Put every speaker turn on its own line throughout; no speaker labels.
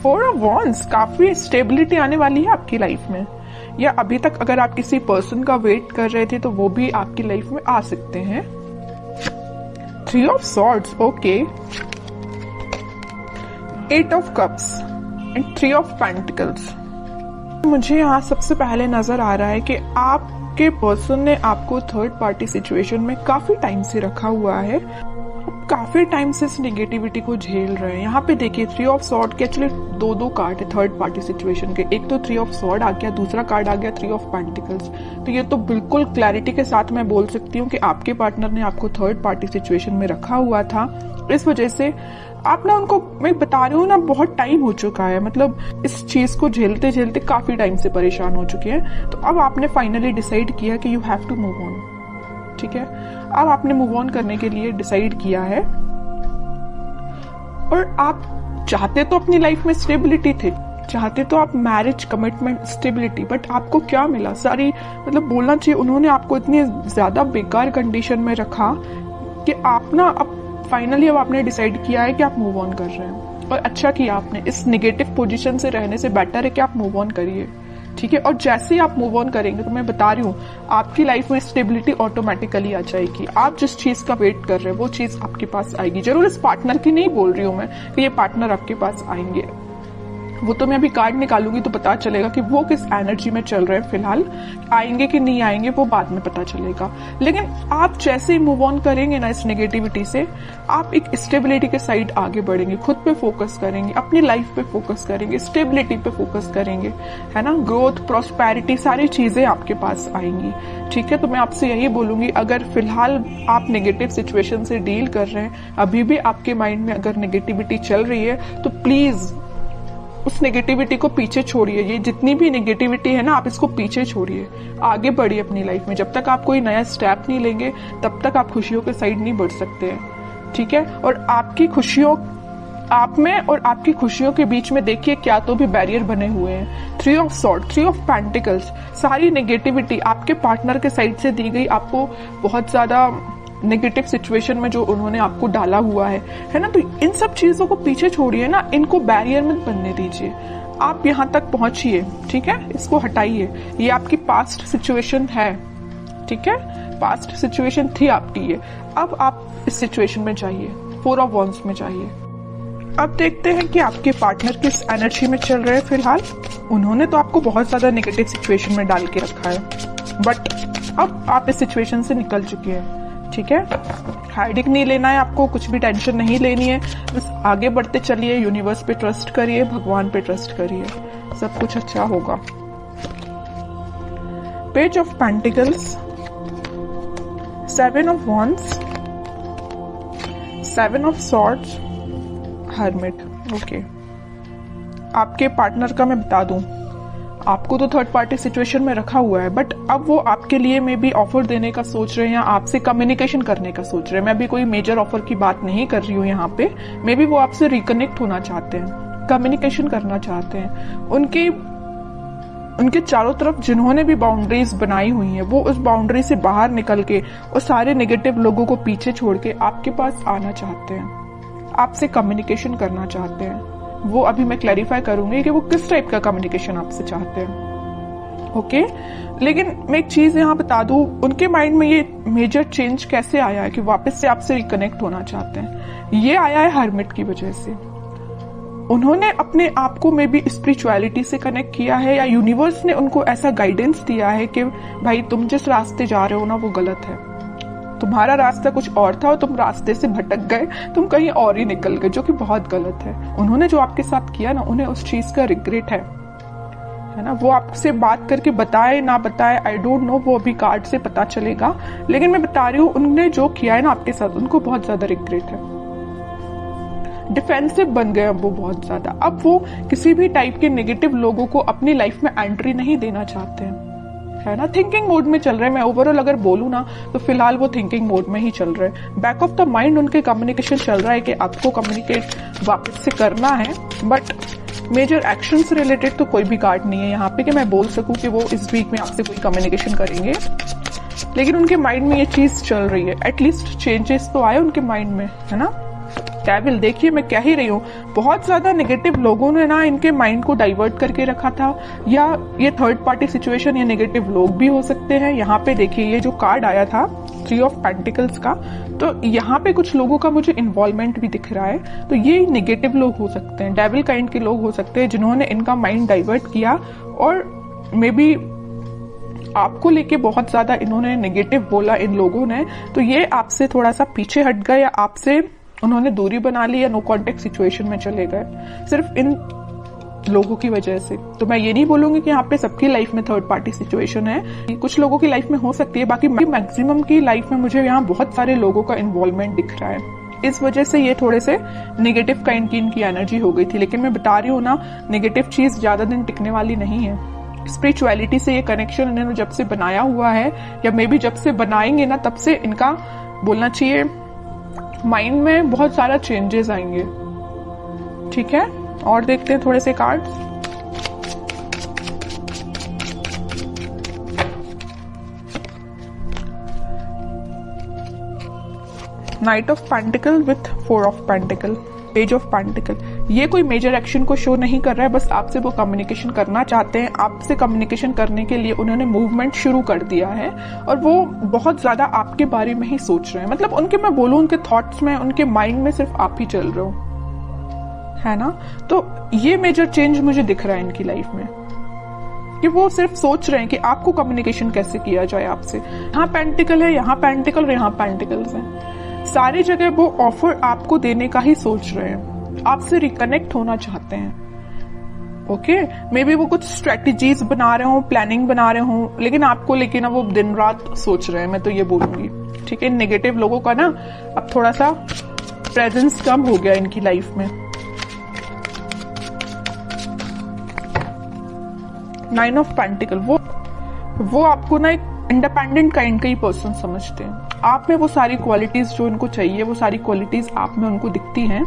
4 of wands, काफी stability आने वाली है आपकी लाइफ में, या अभी तक अगर आप किसी पर्सन का वेट कर रहे थे तो वो भी आपकी लाइफ में आ सकते हैं। 3 of swords, okay. 8 of cups and 3 of pentacles. मुझे यहाँ सबसे पहले नजर आ रहा है कि आपके पर्सन ने आपको थर्ड पार्टी सिचुएशन में काफी टाइम से रखा हुआ है, काफी टाइम से इस नेगेटिविटी को झेल रहे हैं। यहाँ पे देखिए 3 ऑफ सॉर्ड के एक्चुअली दो कार्ड है थर्ड पार्टी सिचुएशन के, एक तो 3 ऑफ सॉर्ड आ गया, दूसरा कार्ड आ गया 3 ऑफ पेंटिकल्स। तो ये तो बिल्कुल क्लैरिटी के साथ मैं बोल सकती हूँ कि आपके पार्टनर ने आपको थर्ड पार्टी सिचुएशन में रखा हुआ था। इस वजह से आप ना उनको, मैं बता रही हूँ ना, बहुत टाइम हो चुका है, मतलब इस चीज को झेलते झेलते काफी टाइम से परेशान हो चुके हैं। तो अब आपने फाइनली डिसाइड किया कि you have to move on, ठीक है। अब आपने मूव ऑन करने के लिए डिसाइड किया है, और आप चाहते तो अपनी लाइफ में स्टेबिलिटी थे, चाहते तो आप मैरिज, कमिटमेंट, स्टेबिलिटी, बट आपको क्या मिला? सारी, मतलब बोलना चाहिए उन्होंने आपको इतनी ज्यादा बेकार कंडीशन में रखा कि आप ना अब फाइनली अब आपने डिसाइड किया है कि आप मूव ऑन कर रहे हैं, और अच्छा किया आपने। इस नेगेटिव पोजीशन से रहने से बेटर है कि आप मूव ऑन करिए, ठीक है। और जैसे ही आप मूव ऑन करेंगे तो मैं बता रही हूँ आपकी लाइफ में स्टेबिलिटी ऑटोमेटिकली आ जाएगी। आप जिस चीज का वेट कर रहे हैं वो चीज आपके पास आएगी। जरूर इस पार्टनर की नहीं बोल रही हूँ मैं कि ये पार्टनर आपके पास आएंगे, वो तो मैं अभी कार्ड निकालूंगी तो पता चलेगा कि वो किस एनर्जी में चल रहे हैं फिलहाल, आएंगे कि नहीं आएंगे वो बाद में पता चलेगा। लेकिन आप जैसे ही मूव ऑन करेंगे ना इस नेगेटिविटी से, आप एक स्टेबिलिटी के साइड आगे बढ़ेंगे, खुद पे फोकस करेंगे, अपनी लाइफ पे फोकस करेंगे, स्टेबिलिटी पे फोकस करेंगे, है ना। ग्रोथ, प्रॉस्पेरिटी, सारी चीजें आपके पास आएंगी, ठीक है। तो मैं आपसे यही बोलूंगी, अगर फिलहाल आप नेगेटिव सिचुएशन से डील कर रहे हैं, अभी भी आपके माइंड में अगर नेगेटिविटी चल रही है, तो प्लीज उस नेगेटिविटी को पीछे छोड़िए। ये जितनी भी नेगेटिविटी है ना, आप इसको पीछे छोड़िए, आगे बढ़िए अपनी लाइफ में। जब तक आप कोई नया स्टेप नहीं लेंगे तब तक आप खुशियों के साइड नहीं बढ़ सकते हैं, ठीक है। और आपकी खुशियों, आप में और आपकी खुशियों के बीच में देखिए क्या तो भी बैरियर बने हुए हैं। 3 ऑफ सॉर्ड, 3 ऑफ पेंटिकल्स, सारी नेगेटिविटी आपके पार्टनर के साइड से दी गई, आपको बहुत ज्यादा नेगेटिव सिचुएशन में जो उन्होंने आपको डाला हुआ है ना। तो इन सब चीजों को पीछे छोड़िए ना, इनको बैरियर मत बनने दीजिए। आप यहाँ तक पहुंचिए, ठीक है, इसको हटाइए। ये आपकी पास्ट सिचुएशन है, ठीक है, पास्ट सिचुएशन थी आपकी ये। अब आप इस सिचुएशन में जाइए, 4 ऑफ वॉन्ड्स में जाइए। अब देखते हैं कि आपके पार्टनर किस एनर्जी में चल रहे हैं फिलहाल। उन्होंने तो आपको बहुत ज्यादा नेगेटिव सिचुएशन में डाल के रखा है, बट अब आप इस सिचुएशन से निकल चुके हैं, ठीक है। हाइडिंग नहीं लेना है आपको, कुछ भी टेंशन नहीं लेनी है, बस आगे बढ़ते चलिए, यूनिवर्स पे ट्रस्ट करिए, भगवान पे ट्रस्ट करिए, सब कुछ अच्छा होगा। Page of pentacles, 7 of wands, 7 of swords, hermit, okay. आपके पार्टनर का मैं बता दूं, आपको तो थर्ड पार्टी सिचुएशन में रखा हुआ है, बट अब वो आपके लिए में भी ऑफर देने का सोच रहे हैं या आपसे कम्युनिकेशन करने का सोच रहे हैं। मैं भी कोई मेजर ऑफर की बात नहीं कर रही हूँ यहाँ पे, मे बी वो आपसे रिकनेक्ट होना चाहते हैं, कम्युनिकेशन करना चाहते हैं। उनके चारों तरफ जिन्होंने भी बाउंड्रीज बनाई हुई हैं, वो उस बाउंड्री से बाहर निकल के और सारे नेगेटिव लोगों को पीछे छोड़ के आपके पास आना चाहते हैं, आपसे कम्युनिकेशन करना चाहते हैं। वो अभी मैं क्लैरिफाई करूंगी कि वो किस टाइप का कम्युनिकेशन आपसे चाहते हैं, ओके। लेकिन मैं एक चीज यहाँ बता दूं, उनके माइंड में ये मेजर चेंज कैसे आया है कि वापस से आपसे रिकनेक्ट होना चाहते हैं। ये आया है हर्मिट की वजह से। उन्होंने अपने आप को में भी स्पिरिचुअलिटी से कनेक्ट किया है, या यूनिवर्स ने उनको ऐसा गाइडेंस दिया है कि भाई तुम जिस रास्ते जा रहे हो ना वो गलत है, तुम्हारा रास्ता कुछ और था और तुम रास्ते से भटक गए, तुम कहीं और ही निकल गए, जो कि बहुत गलत है। उन्होंने जो आपके साथ किया ना, उन्हें उस चीज का रिग्रेट है ना। वो आपसे बात करके बताए ना बताए, आई डोंट नो, वो अभी कार्ड से पता चलेगा। लेकिन मैं बता रही हूँ, उन्होंने जो किया है ना आपके साथ, उनको बहुत ज्यादा रिग्रेट है। डिफेंसिव बन गए अब वो बहुत ज्यादा। अब वो किसी भी टाइप के नेगेटिव लोगों को अपनी लाइफ में एंट्री नहीं देना चाहते हैं, है ना। थिंकिंग मोड में चल रहे हैं। मैं ओवरऑल अगर बोलूँ ना तो फिलहाल वो थिंकिंग मोड में ही चल रहे हैं। बैक ऑफ द माइंड उनके कम्युनिकेशन चल रहा है कि आपको कम्युनिकेट वापस से करना है, बट मेजर एक्शन से रिलेटेड तो कोई भी कार्ड नहीं है यहाँ पे कि मैं बोल सकूं कि वो इस वीक में आपसे कोई कम्युनिकेशन करेंगे। लेकिन उनके माइंड में ये चीज चल रही है, एटलीस्ट चेंजेस तो आए उनके माइंड में, है ना। डेविल, देखिए मैं कह ही रही हूँ, बहुत ज्यादा नेगेटिव लोगों ने ना इनके माइंड को डाइवर्ट करके रखा था, या ये थर्ड पार्टी सिचुएशन या नेगेटिव लोग भी हो सकते हैं। यहाँ पे देखिए ये जो कार्ड आया था 3 ऑफ पेंटिकल्स का, तो यहाँ पे कुछ लोगों का मुझे इन्वॉल्वमेंट भी दिख रहा है। तो ये नेगेटिव लोग हो सकते हैं, डेविल काइंड के लोग हो सकते हैं जिन्होंने इनका माइंड डाइवर्ट किया, और मे बी आपको लेके बहुत ज्यादा इन्होंने नेगेटिव बोला इन लोगों ने, तो ये आपसे थोड़ा सा पीछे हट गए, या आपसे उन्होंने दूरी बना ली, या नो कॉन्टेक्ट सिचुएशन में चले गए सिर्फ इन लोगों की वजह से। तो मैं ये नहीं बोलूंगी कि यहाँ पे सबकी लाइफ में थर्ड पार्टी सिचुएशन है, कुछ लोगों की लाइफ में हो सकती है, बाकी मैक्सिमम की लाइफ में मुझे यहाँ बहुत सारे लोगों का इन्वॉल्वमेंट दिख रहा है। इस वजह से ये थोड़े से नेगेटिव काइंड की इनकी एनर्जी हो गई थी। लेकिन मैं बता रही हूँ ना, नेगेटिव चीज ज्यादा दिन टिकने वाली नहीं है। स्पिरिचुअलिटी से ये कनेक्शन इन्होंने जब से बनाया हुआ है, या मे बी जब से बनाएंगे ना, तब से इनका बोलना चाहिए माइंड में बहुत सारा चेंजेस आएंगे। ठीक है, और देखते हैं थोड़े से cards. Night of pentacle with 4 of pentacle, page of pentacle. ये कोई मेजर एक्शन को शो नहीं कर रहा है, बस आपसे वो कम्युनिकेशन करना चाहते हैं। आपसे कम्युनिकेशन करने के लिए उन्होंने मूवमेंट शुरू कर दिया है, और वो बहुत ज्यादा आपके बारे में ही सोच रहे हैं। मतलब उनके, मैं बोलूं, उनके थॉट्स में, उनके माइंड में सिर्फ आप ही चल रहे हो, है ना। तो ये मेजर चेंज मुझे दिख रहा है इनकी लाइफ में, कि वो सिर्फ सोच रहे हैं कि आपको कम्युनिकेशन कैसे किया जाए आपसे। यहाँ पेंटिकल है, यहाँ पेंटिकल और यहाँ पेंटिकल्स हैं। सारी जगह वो ऑफर आपको देने का ही सोच रहे हैं, आपसे रिकनेक्ट होना चाहते हैं। ओके, मे बी वो कुछ स्ट्रेटेजीज बना रहे हो, प्लानिंग बना रहे हो, लेकिन आपको लेके ना वो दिन रात सोच रहे हैं, मैं तो ये बोलूंगी। ठीक है, नेगेटिव लोगों का ना अब थोड़ा सा प्रेजेंस कम हो गया इनकी लाइफ में। 9 ऑफ पेंटिकल, वो आपको ना एक इंडिपेंडेंट काइंड का ही पर्सन समझते हैं। आप में वो सारी क्वालिटीज जो उनको चाहिए, वो सारी क्वालिटीज आप में उनको दिखती हैं,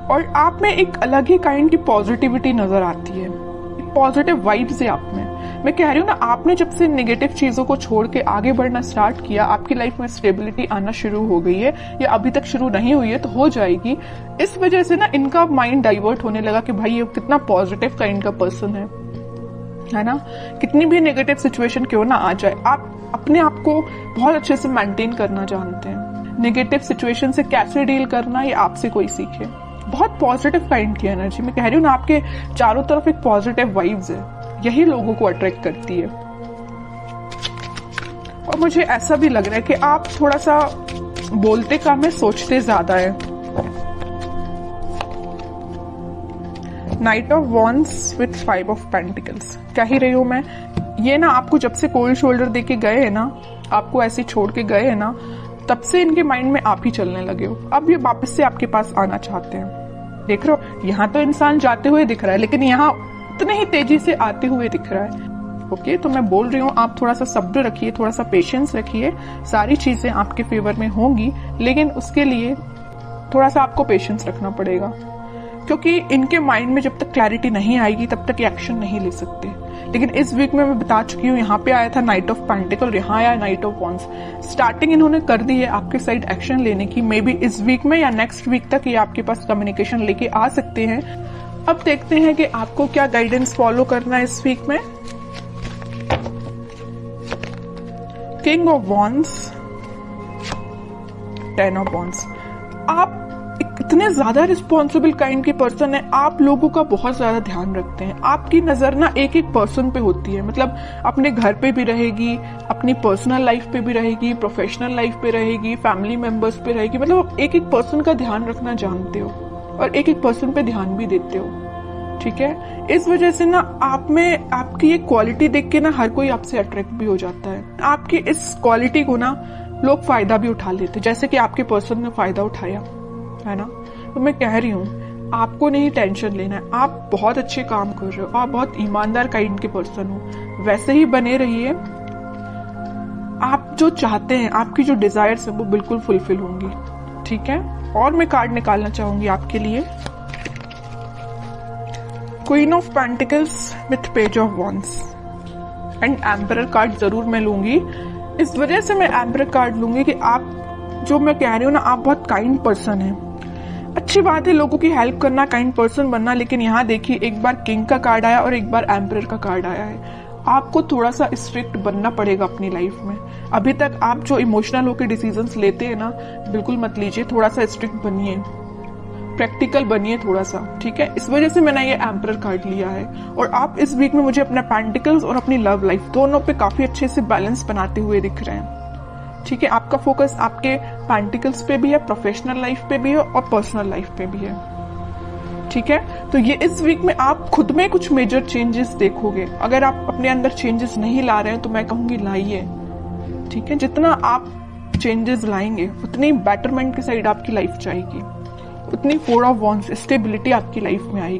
और आप में एक अलग ही काइंड की पॉजिटिविटी नजर आती है, एक पॉजिटिव वाइब्स है आप में। मैं कह रही हूँ ना, आपने जब से नेगेटिव चीजों को छोड़ के आगे बढ़ना स्टार्ट किया, आपकी लाइफ में स्टेबिलिटी आना शुरू हो गई है, या अभी तक शुरू नहीं हुई है तो हो जाएगी। इस वजह से ना इनका माइंड डाइवर्ट होने लगा कि भाई ये कितना पॉजिटिव काइंड का पर्सन है ना। कितनी भी नेगेटिव सिचुएशन क्यों ना आ जाए, आप अपने आप को बहुत अच्छे से मेंटेन करना जानते हैं। नेगेटिव सिचुएशन से कैसे डील करना, ये आपसे कोई सीखे। बहुत पॉजिटिव काइंड की एनर्जी, मैं कह रही हूँ ना, आपके चारों तरफ एक पॉजिटिव वाइब्स है, यही लोगों को अट्रैक्ट करती है। और मुझे ऐसा भी लग रहा है कि आप थोड़ा सा बोलते कम है, सोचते ज्यादा है। Night of wands with 5 of pentacles, कह ही रही हूं मैं, ये ना आपको जब से कोल्ड शोल्डर देके गए हैं ना, आपको ऐसे छोड़ के गए हैं ना, तब से इनके माइंड में आप ही चलने लगे हो। अब ये वापस से आपके पास आना चाहते हैं। देख रहे हो, यहाँ तो इंसान जाते हुए दिख रहा है, लेकिन यहाँ उतने ही तेजी से आते हुए दिख रहा है। ओके, तो मैं बोल रही हूँ, आप थोड़ा सा सब्र रखिए, थोड़ा सा पेशेंस रखिए, सारी चीजें आपके फेवर में होंगी, लेकिन उसके लिए थोड़ा सा आपको पेशेंस रखना पड़ेगा, क्योंकि इनके माइंड में जब तक क्लैरिटी नहीं आएगी तब तक एक्शन नहीं ले सकते। लेकिन इस वीक में मैं बता चुकी हूँ, यहाँ पे आया था नाइट ऑफ पेंटिकल, यहाँ आया नाइट ऑफ वॉन्ड्स। स्टार्टिंग इन्होंने कर दी है आपके साइड एक्शन लेने की। मे बी इस वीक में या नेक्स्ट वीक तक ये आपके पास कम्युनिकेशन लेके आ सकते हैं। अब देखते हैं कि आपको क्या गाइडेंस फॉलो करना है इस वीक में। King of wands, 10 of wands. आप इतने ज्यादा रिस्पॉन्सिबल काइंड के पर्सन है, आप लोगों का बहुत ज्यादा ध्यान रखते हैं। आपकी नजर ना एक एक पर्सन पे होती है, मतलब अपने घर पे भी रहेगी, अपनी पर्सनल लाइफ पे भी रहेगी, प्रोफेशनल लाइफ पे रहेगी, फैमिली मेंबर्स पे रहेगी। मतलब एक एक पर्सन का ध्यान रखना जानते हो, और एक एक पर्सन पे ध्यान भी देते हो। ठीक है, इस वजह से ना आप में आपकी ये क्वालिटी देख के ना हर कोई आपसे अट्रैक्ट भी हो जाता है। आपकी इस क्वालिटी को ना लोग फायदा भी उठा लेते, जैसे कि आपके पर्सन ने फायदा उठाया है ना। तो मैं कह रही हूँ, आपको नहीं टेंशन लेना है, आप बहुत अच्छे काम कर रहे हो, आप बहुत ईमानदार काइंड के पर्सन हो, वैसे ही बने रहिए। आप जो चाहते हैं, आपकी जो डिजायर्स है वो बिल्कुल फुलफिल होंगी। ठीक है, और मैं कार्ड निकालना चाहूंगी आपके लिए, queen of pentacles with page of wands and emperor card जरूर मैं लूंगी। इस वजह से मैं एम्परर कार्ड लूंगी कि आप, जो मैं कह रही हूँ ना, आप बहुत काइंड पर्सन हैं, अच्छी बात है लोगों की हेल्प करना, काइंड पर्सन बनना, लेकिन यहाँ देखिए एक बार किंग का कार्ड आया और एक बार एम्परर का कार्ड आया है। आपको थोड़ा सा स्ट्रिक्ट बनना पड़ेगा अपनी लाइफ में। अभी तक आप जो इमोशनल होकर डिसीजंस लेते हैं ना, बिल्कुल मत लीजिए, थोड़ा सा स्ट्रिक्ट बनिए, प्रैक्टिकल बनिए थोड़ा सा, ठीक है। इस वजह से मैंने ये एम्परर कार्ड लिया है। और आप इस वीक में मुझे अपना पेंटिकल्स और अपनी लव लाइफ दोनों पे काफी अच्छे से बैलेंस बनाते हुए दिख रहे हैं, ठीक है। आपका फोकस आपके पेंटिकल्स पे भी है, प्रोफेशनल लाइफ पे भी है और पर्सनल लाइफ पे भी है, ठीक है। तो ये इस वीक में आप खुद में कुछ मेजर चेंजेस देखोगे। अगर आप अपने अंदर चेंजेस नहीं ला रहे हैं तो मैं कहूंगी लाइए, ठीक है। जितना आप चेंजेस लाएंगे उतनी बेटरमेंट की साइड आपकी लाइफ जाएगी, उतनी 4 ऑफ वॉन्ड्स स्टेबिलिटी आपकी लाइफ में आएगी।